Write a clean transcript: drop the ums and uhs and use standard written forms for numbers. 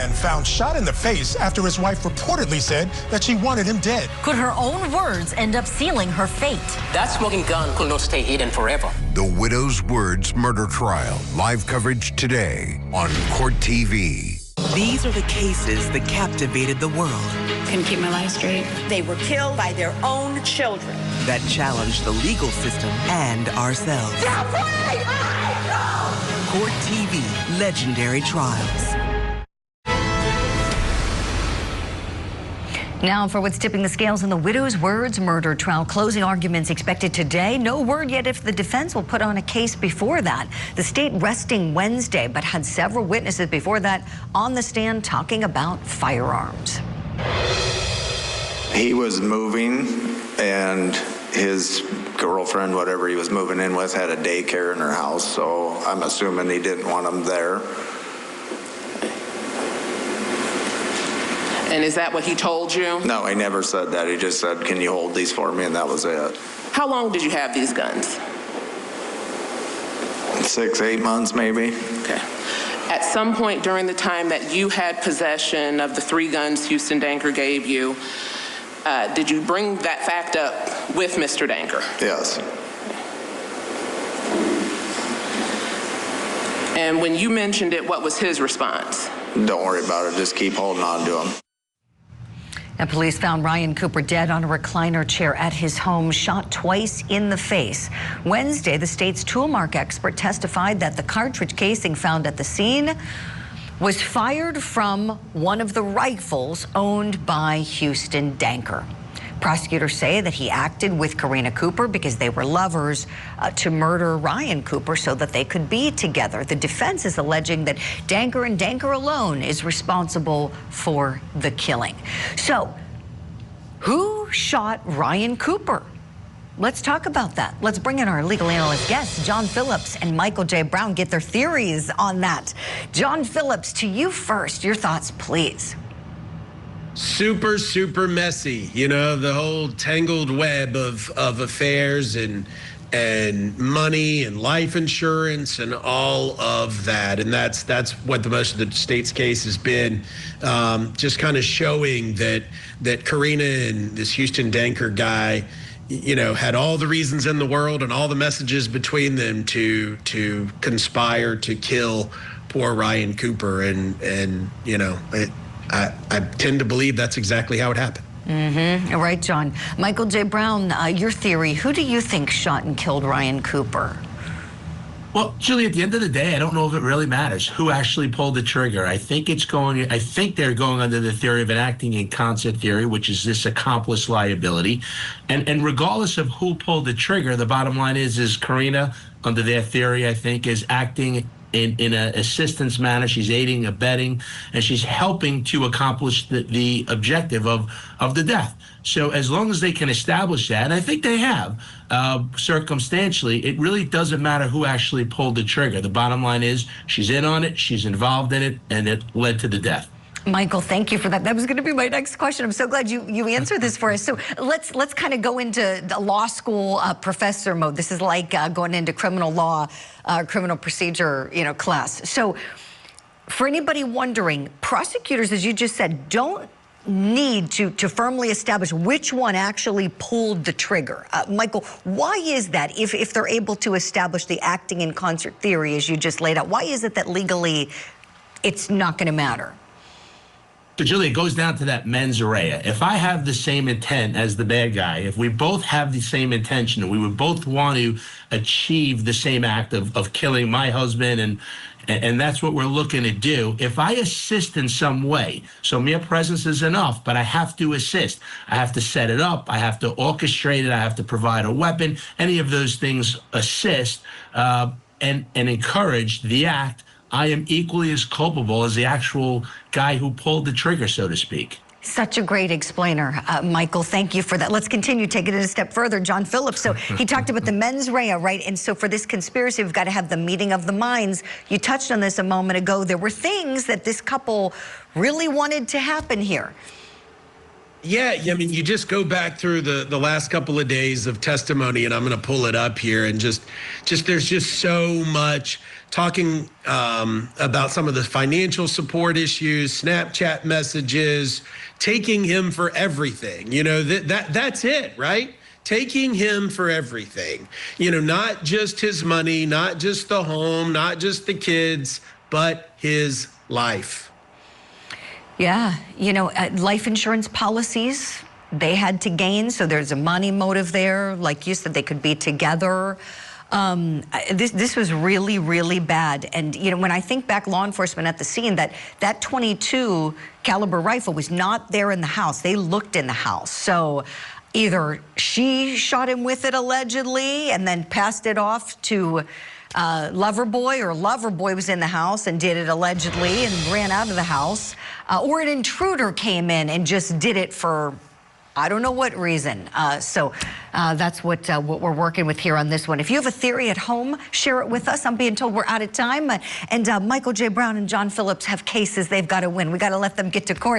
man found shot in the face after his wife reportedly said that she wanted him dead. Could her own words end up sealing her fate? That smoking gun could not stay hidden forever. The Widow's Words murder trial. Live coverage today on Court TV. These are the cases that captivated the world. Couldn't keep my life straight. They were killed by their own children. That challenged the legal system and ourselves. Court TV, Legendary Trials. Now for what's tipping the scales in the Widow's Words murder trial. Closing arguments expected today. No word yet if the defense will put on a case before that. The state resting Wednesday, but had several witnesses before that on the stand talking about firearms. He was moving, and his girlfriend, whatever he was moving in with, had a daycare in her house, so I'm assuming he didn't want him there. And is that what he told you? No, he never said that. He just said, "Can you hold these for me?" And that was it. How long did you have these guns? 6, 8 months, maybe. Okay. At some point during the time that you had possession of the 3 guns Houston Danker gave you, did you bring that fact up with Mr. Danker? Yes. And when you mentioned it, what was his response? Don't worry about it. Just keep holding on to him. And police found Ryan Cooper dead on a recliner chair at his home, shot twice in the face. Wednesday, the state's toolmark expert testified that the cartridge casing found at the scene was fired from one of the rifles owned by Houston Danker. Prosecutors say that he acted with Karina Cooper because they were lovers to murder Ryan Cooper so that they could be together. The defense is alleging that Danker and Danker alone is responsible for the killing. So, who shot Ryan Cooper? Let's talk about that. Let's bring in our legal analyst guests, John Phillips and Michael J. Brown, get their theories on that. John Phillips, to you first. Your thoughts, please. Super, super messy. You know, the whole tangled web of affairs and money and life insurance and all of that. And that's what the most of the state's case has been, just kind of showing that Karina and this Houston Danker guy, you know, had all the reasons in the world and all the messages between them to conspire to kill poor Ryan Cooper. And you know, I tend to believe that's exactly how it happened. Mm-hmm. All right, John. Michael J. Brown, your theory. Who do you think shot and killed Ryan Cooper? Well, Julie, at the end of the day, I don't know if it really matters who actually pulled the trigger. I think they're going under the theory of an acting in concert theory, which is this accomplice liability. And regardless of who pulled the trigger, the bottom line is Karina, under their theory, I think, is acting in an assistance manner. She's aiding, abetting, and she's helping to accomplish the objective of the death. So as long as they can establish that, and I think they have, circumstantially, it really doesn't matter who actually pulled the trigger. The bottom line is she's in on it, she's involved in it, and it led to the death. Michael, thank you for that. That was going to be my next question. I'm so glad you answered this for us. So let's kind of go into the law school professor mode. This is like going into criminal law, criminal procedure, class. So for anybody wondering, prosecutors, as you just said, don't need to firmly establish which one actually pulled the trigger. Michael, why is that? If they're able to establish the acting in concert theory, as you just laid out, why is it that legally it's not going to matter? So, Julie, it goes down to that mens rea. If I have the same intent as the bad guy, if we both have the same intention, we would both want to achieve the same act of killing my husband, and that's what we're looking to do. If I assist in some way, so mere presence is enough, but I have to assist. I have to set it up. I have to orchestrate it. I have to provide a weapon. Any of those things assist and encourage the act. I am equally as culpable as the actual guy who pulled the trigger, so to speak. Such a great explainer, Michael. Thank you for that. Let's continue, taking it a step further. John Phillips, so he talked about the mens rea, right? And so for this conspiracy, we've got to have the meeting of the minds. You touched on this a moment ago. There were things that this couple really wanted to happen here. Yeah, I mean, you just go back through the last couple of days of testimony, and I'm going to pull it up here, and just there's just so much talking about some of the financial support issues, Snapchat messages, taking him for everything. You know, that's it, right? Taking him for everything. You know, not just his money, not just the home, not just the kids, but his life. Yeah, you know, life insurance policies, they had to gain, so there's a money motive there. Like you said, they could be together. This was really, really bad. And, you know, when I think back, law enforcement at the scene, that 22 caliber rifle was not there in the house. They looked in the house. So either she shot him with it allegedly and then passed it off to Loverboy, or Loverboy was in the house and did it allegedly and ran out of the house, or an intruder came in and just did it for I don't know what reason. So that's what we're working with here on this one. If you have a theory at home, share it with us. I'm being told we're out of time. And Michael J. Brown and John Phillips have cases they've got to win. We got to let them get to court.